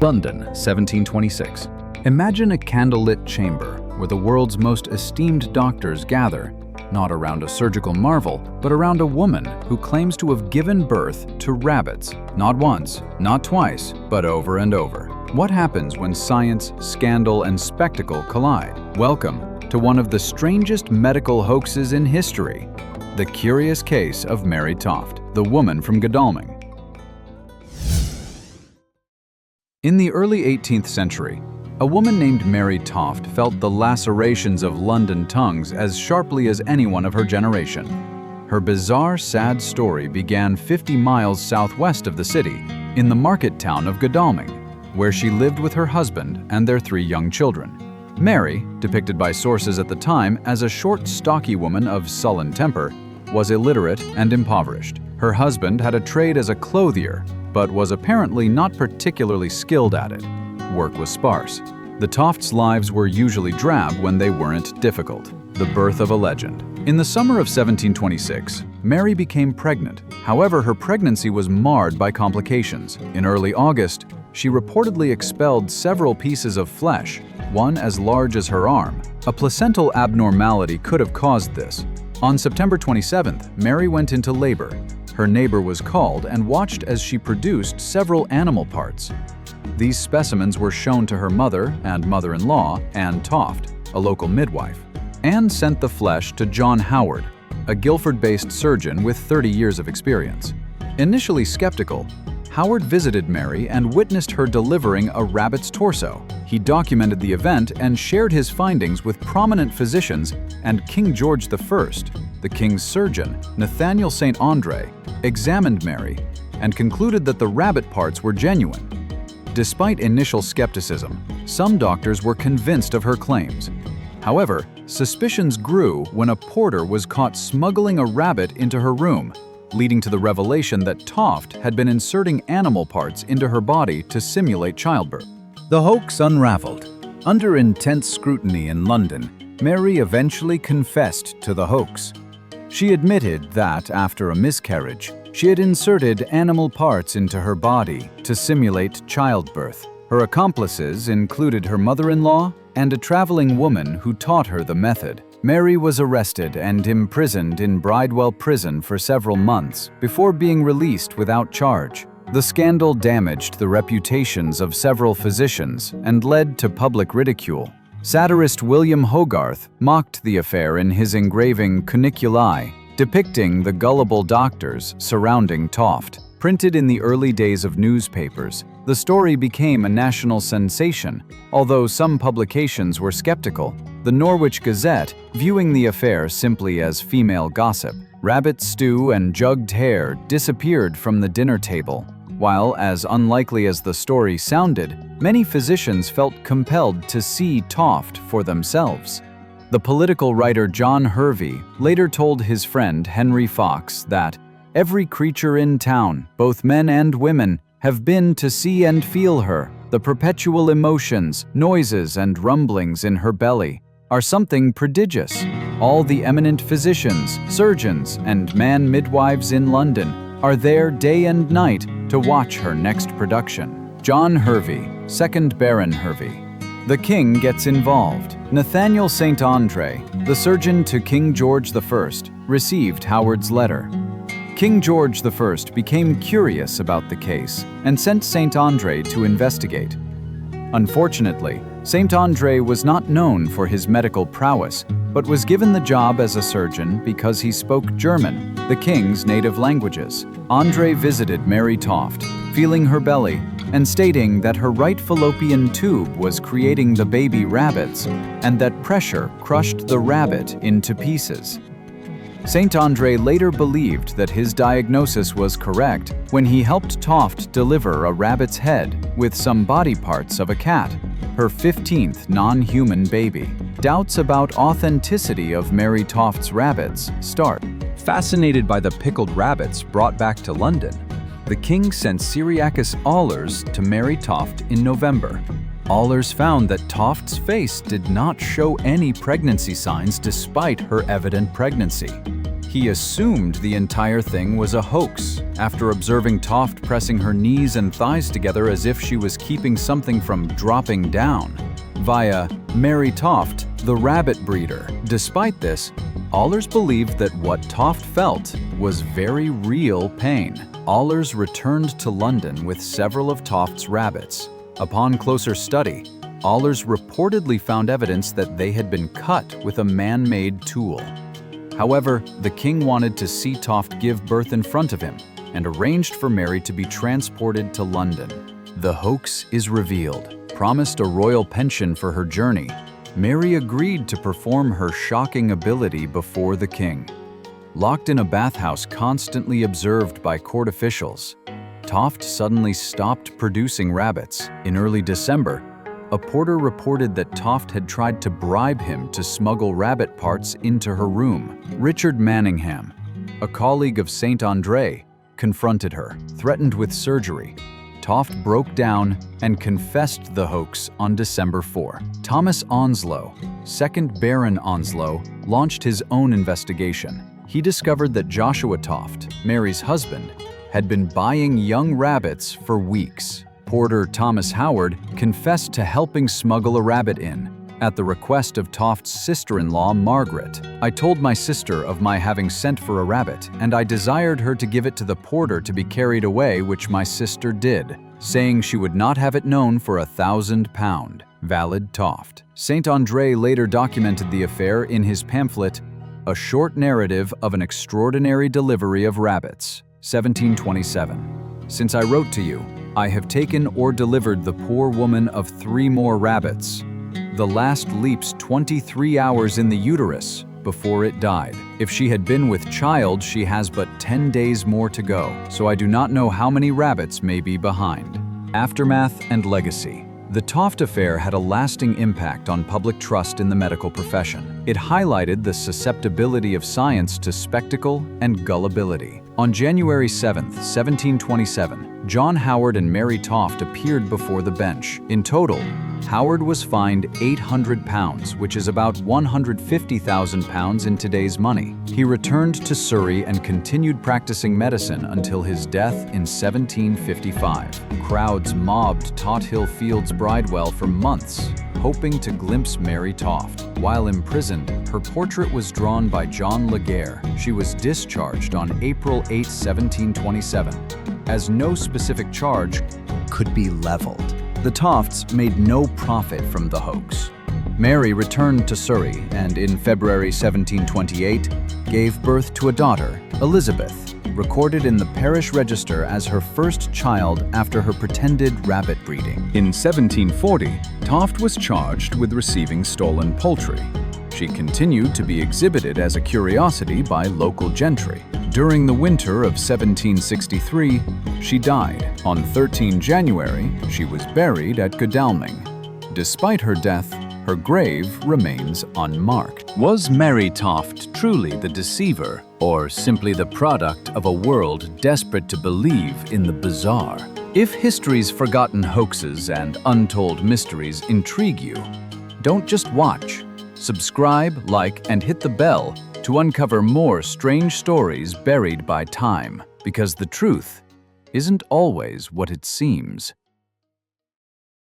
London, 1726. Imagine a candlelit chamber where the world's most esteemed doctors gather, not around a surgical marvel, but around a woman who claims to have given birth to rabbits, not once, not twice, but over and over. What happens when science, scandal, and spectacle collide? Welcome to one of the strangest medical hoaxes in history, the curious case of Mary Toft, the woman from Godalming. In the early 18th century, a woman named Mary Toft felt the lacerations of London tongues as sharply as anyone of her generation. Her bizarre, sad story began 50 miles southwest of the city, in the market town of Godalming, where she lived with her husband and their 3 young children. Mary, depicted by sources at the time as a short, stocky woman of sullen temper, was illiterate and impoverished. Her husband had a trade as a clothier, but was apparently not particularly skilled at it. Work was sparse. The Tofts' lives were usually drab when they weren't difficult. The birth of a legend. In the summer of 1726, Mary became pregnant. However, her pregnancy was marred by complications. In early August, she reportedly expelled several pieces of flesh, one as large as her arm. A placental abnormality could have caused this. On September 27th, Mary went into labor. Her neighbor was called and watched as she produced several animal parts. These specimens were shown to her mother and mother-in-law, Anne Toft, a local midwife. Anne sent the flesh to John Howard, a Guildford-based surgeon with 30 years of experience. Initially skeptical, Howard visited Mary and witnessed her delivering a rabbit's torso. He documented the event and shared his findings with prominent physicians, and King George I, the king's surgeon, Nathaniel St. Andre, examined Mary and concluded that the rabbit parts were genuine. Despite initial skepticism, some doctors were convinced of her claims. However, suspicions grew when a porter was caught smuggling a rabbit into her room, leading to the revelation that Toft had been inserting animal parts into her body to simulate childbirth. The hoax unraveled. Under intense scrutiny in London, Mary eventually confessed to the hoax. She admitted that, after a miscarriage, she had inserted animal parts into her body to simulate childbirth. Her accomplices included her mother-in-law and a traveling woman who taught her the method. Mary was arrested and imprisoned in Bridewell Prison for several months before being released without charge. The scandal damaged the reputations of several physicians and led to public ridicule. Satirist William Hogarth mocked the affair in his engraving Cuniculi, depicting the gullible doctors surrounding Toft. Printed in the early days of newspapers, the story became a national sensation, although some publications were skeptical. The Norwich Gazette, viewing the affair simply as female gossip. Rabbit stew and jugged hare disappeared from the dinner table. While, as unlikely as the story sounded, many physicians felt compelled to see Toft for themselves. The political writer John Hervey later told his friend Henry Fox that every creature in town, both men and women, have been to see and feel her. The perpetual emotions, noises, and rumblings in her belly are something prodigious. All the eminent physicians, surgeons, and man midwives in London are there day and night to watch her next production. John Hervey, 2nd Baron Hervey. The king gets involved. Nathaniel St. Andre, the surgeon to King George I, received Howard's letter. King George I became curious about the case and sent St. Andre to investigate. Unfortunately, St. Andre was not known for his medical prowess, but was given the job as a surgeon because he spoke German, the king's native languages. Andre visited Mary Toft, feeling her belly and stating that her right fallopian tube was creating the baby rabbits and that pressure crushed the rabbit into pieces. St. Andre later believed that his diagnosis was correct when he helped Toft deliver a rabbit's head with some body parts of a cat, her 15th non-human baby. Doubts about authenticity of Mary Toft's rabbits start. Fascinated by the pickled rabbits brought back to London, the king sent Cyriacus Ahlers to Mary Toft in November. Ahlers found that Toft's face did not show any pregnancy signs despite her evident pregnancy. He assumed the entire thing was a hoax after observing Toft pressing her knees and thighs together as if she was keeping something from dropping down, via Mary Toft, the rabbit breeder. Despite this, Allers believed that what Toft felt was very real pain. Allers returned to London with several of Toft's rabbits. Upon closer study, Allers reportedly found evidence that they had been cut with a man-made tool. However, the king wanted to see Toft give birth in front of him and arranged for Mary to be transported to London. The hoax is revealed. Promised a royal pension for her journey, Mary agreed to perform her shocking ability before the king. Locked in a bathhouse constantly observed by court officials, Toft suddenly stopped producing rabbits. In early December, a porter reported that Toft had tried to bribe him to smuggle rabbit parts into her room. Richard Manningham, a colleague of St. Andre, confronted her, threatened with surgery. Toft broke down and confessed the hoax on December 4. Thomas Onslow, 2nd Baron Onslow, launched his own investigation. He discovered that Joshua Toft, Mary's husband, had been buying young rabbits for weeks. Porter Thomas Howard confessed to helping smuggle a rabbit in, at the request of Toft's sister-in-law, Margaret. "I told my sister of my having sent for a rabbit, and I desired her to give it to the porter to be carried away, which my sister did, saying she would not have it known for £1,000. Valid Toft." St. Andre later documented the affair in his pamphlet, A Short Narrative of an Extraordinary Delivery of Rabbits, 1727. "Since I wrote to you, I have taken or delivered the poor woman of 3 more rabbits. The last leaps 23 hours in the uterus before it died. If she had been with child, she has but 10 days more to go, so I do not know how many rabbits may be behind." Aftermath and legacy. The Toft affair had a lasting impact on public trust in the medical profession. It highlighted the susceptibility of science to spectacle and gullibility. On January 7, 1727, John Howard and Mary Toft appeared before the bench. In total, Howard was fined £800, which is about £150,000 in today's money. He returned to Surrey and continued practicing medicine until his death in 1755. Crowds mobbed Tothill Fields Bridewell for months, hoping to glimpse Mary Toft. While imprisoned, her portrait was drawn by John Laguerre. She was discharged on April 8, 1727, as no specific charge could be leveled. The Tofts made no profit from the hoax. Mary returned to Surrey and in February 1728 gave birth to a daughter, Elizabeth, recorded in the parish register as her first child after her pretended rabbit breeding. In 1740, Toft was charged with receiving stolen poultry. She continued to be exhibited as a curiosity by local gentry. During the winter of 1763, she died. On 13 January, she was buried at Godalming. Despite her death, her grave remains unmarked. Was Mary Toft truly the deceiver, or simply the product of a world desperate to believe in the bizarre? If history's forgotten hoaxes and untold mysteries intrigue you, don't just watch. Subscribe, like, and hit the bell to uncover more strange stories buried by time, because the truth isn't always what it seems.